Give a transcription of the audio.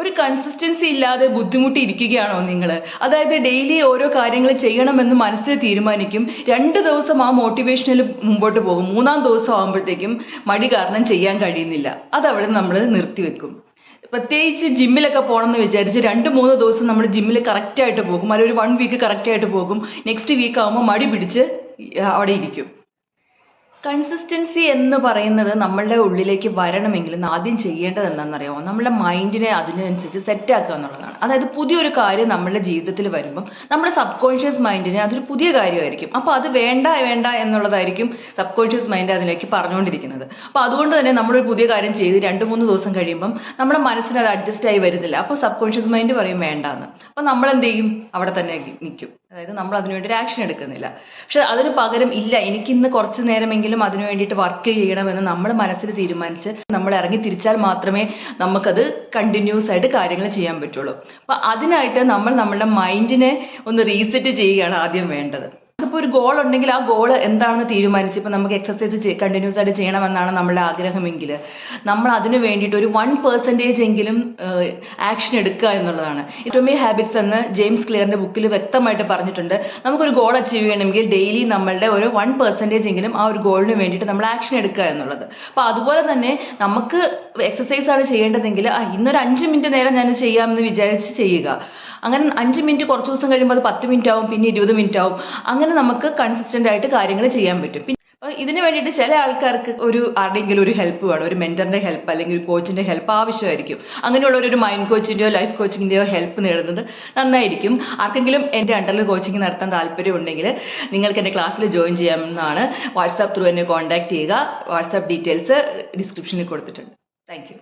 ഒരു കൺസിസ്റ്റൻസി ഇല്ലാതെ ബുദ്ധിമുട്ടിയിരിക്കുകയാണോ നിങ്ങൾ? അതായത് ഡെയിലി ഓരോ കാര്യങ്ങൾ ചെയ്യണമെന്ന് മനസ്സിൽ തീരുമാനിക്കും, 2 ദിവസം ആ മോട്ടിവേഷനിൽ മുമ്പോട്ട് പോകും, 3-ാം ദിവസം ആകുമ്പോഴത്തേക്കും മടി കാരണം ചെയ്യാൻ കഴിയുന്നില്ല, അതവിടെ നമ്മൾ നിർത്തിവെക്കും. പ്രത്യേകിച്ച് ജിമ്മിലൊക്കെ പോകണം എന്ന് വിചാരിച്ച് 2-3 ദിവസം നമ്മൾ ജിമ്മിൽ കറക്റ്റായിട്ട് പോകും, അല്ലെങ്കിൽ ഒരു 1 വീക്ക് കറക്റ്റായിട്ട് പോകും, നെക്സ്റ്റ് വീക്ക് ആകുമ്പോൾ മടി പിടിച്ച് അവിടെ ഇരിക്കും. കൺസിസ്റ്റൻസി എന്ന് പറയുന്നത് നമ്മളുടെ ഉള്ളിലേക്ക് വരണമെങ്കിൽ ആദ്യം ചെയ്യേണ്ടത് എന്താണെന്നറിയാമോ? നമ്മുടെ മൈൻഡിനെ അതിനനുസരിച്ച് സെറ്റാക്കുക എന്നുള്ളതാണ്. അതായത് പുതിയൊരു കാര്യം നമ്മളുടെ ജീവിതത്തിൽ വരുമ്പം നമ്മുടെ സബ് കോൺഷ്യസ് മൈൻഡിന് അതൊരു പുതിയ കാര്യമായിരിക്കും. അപ്പോൾ അത് വേണ്ട വേണ്ട എന്നുള്ളതായിരിക്കും സബ് കോൺഷ്യസ് മൈൻഡ് അതിലേക്ക് പറഞ്ഞുകൊണ്ടിരിക്കുന്നത്. അപ്പോൾ അതുകൊണ്ട് തന്നെ നമ്മളൊരു പുതിയ കാര്യം ചെയ്ത് 2-3 ദിവസം കഴിയുമ്പം നമ്മുടെ മനസ്സിന് അത് അഡ്ജസ്റ്റ് ആയി വരുന്നില്ല. അപ്പോൾ സബ് കോൺഷ്യസ് മൈൻഡ് പറയും വേണ്ടാന്ന്. അപ്പോൾ നമ്മൾ എന്ത് ചെയ്യും? അവിടെ തന്നെ നിൽക്കും. അതായത് നമ്മൾ അതിനുവേണ്ടി ഒരു ആക്ഷൻ എടുക്കുന്നില്ല. പക്ഷെ അതിന് പകരം ഇല്ല, എനിക്കിന്ന് കുറച്ച് നേരമെങ്കിലും അതിനു വേണ്ടിയിട്ട് വർക്ക് ചെയ്യണമെന്ന് നമ്മൾ മനസ്സിൽ തീരുമാനിച്ച് നമ്മൾ ഇറങ്ങി തിരിച്ചാൽ മാത്രമേ നമുക്കത് കണ്ടിന്യൂസ് ആയിട്ട് കാര്യങ്ങൾ ചെയ്യാൻ പറ്റുള്ളൂ. അപ്പോൾ അതിനായിട്ട് നമ്മൾ നമ്മുടെ മൈൻഡിനെ ഒന്ന് റീസെറ്റ് ചെയ്യുകയാണ് ആദ്യം വേണ്ടത്. ഇപ്പോൾ ഒരു ഗോൾ ഉണ്ടെങ്കിൽ ആ ഗോൾ എന്താണെന്ന് തീരുമാനിച്ച്, ഇപ്പോൾ നമുക്ക് എക്സസൈസ് കണ്ടിന്യൂസ് ആയിട്ട് ചെയ്യണമെന്നാണ് നമ്മുടെ ആഗ്രഹമെങ്കിൽ നമ്മൾ അതിന് വേണ്ടിയിട്ട് ഒരു 1% എങ്കിലും ആക്ഷൻ എടുക്കുക എന്നുള്ളതാണ്. അറ്റോമിക് ഹാബിറ്റ്സ് എന്ന് ജെയിംസ് ക്ലിയറിൻ്റെ ബുക്കിൽ വ്യക്തമായിട്ട് പറഞ്ഞിട്ടുണ്ട്. നമുക്കൊരു ഗോൾ അച്ചീവ് ചെയ്യണമെങ്കിൽ ഡെയിലി നമ്മളുടെ ഒരു 1% എങ്കിലും ആ ഒരു ഗോളിന് വേണ്ടിയിട്ട് നമ്മൾ ആക്ഷൻ എടുക്കുക എന്നുള്ളത്. അപ്പോൾ അതുപോലെ തന്നെ നമുക്ക് എക്സസൈസാണ് ചെയ്യേണ്ടതെങ്കിൽ ഇന്നൊരു 5 മിനിറ്റ് നേരം ഞാൻ ചെയ്യാമെന്ന് വിചാരിച്ച് ചെയ്യുക. അങ്ങനെ 5 മിനിറ്റ് കുറച്ച് ദിവസം കഴിയുമ്പോൾ അത് 10 മിനിറ്റ് ആവും, പിന്നെ 20 മിനിറ്റ് ആവും. അങ്ങനെ നമുക്ക് കൺസിസ്റ്റൻ്റ് ആയിട്ട് കാര്യങ്ങൾ ചെയ്യാൻ പറ്റും. അപ്പോൾ ഇതിന് വേണ്ടിയിട്ട് ചില ആൾക്കാർക്ക് ആരുടെയെങ്കിലും ഒരു ഹെൽപ്പ് വേണം, ഒരു മെൻറ്ററിൻ്റെ ഹെൽപ്പ് അല്ലെങ്കിൽ ഒരു കോച്ചിൻ്റെ ഹെൽപ്പ് ആവശ്യമായിരിക്കും. അങ്ങനെയുള്ളൊരു മൈൻഡ് കോച്ചിൻ്റെയോ ലൈഫ് കോച്ചിങ്ങിൻ്റെയോ ഹെൽപ്പ് നേടുന്നത് നന്നായിരിക്കും. ആർക്കെങ്കിലും എൻ്റെ അണ്ടറിൽ കോച്ചിങ് നടത്താൻ താല്പര്യമുണ്ടെങ്കിൽ നിങ്ങൾക്ക് എൻ്റെ ക്ലാസ്സിൽ ജോയിൻ ചെയ്യാമെന്നാണ്. വാട്സാപ്പ് ത്രൂ എന്നെ കോൺടാക്ട് ചെയ്യുക. വാട്സാപ്പ് ഡീറ്റെയിൽസ് ഡിസ്ക്രിപ്ഷനിൽ കൊടുത്തിട്ടുണ്ട്. Thank you.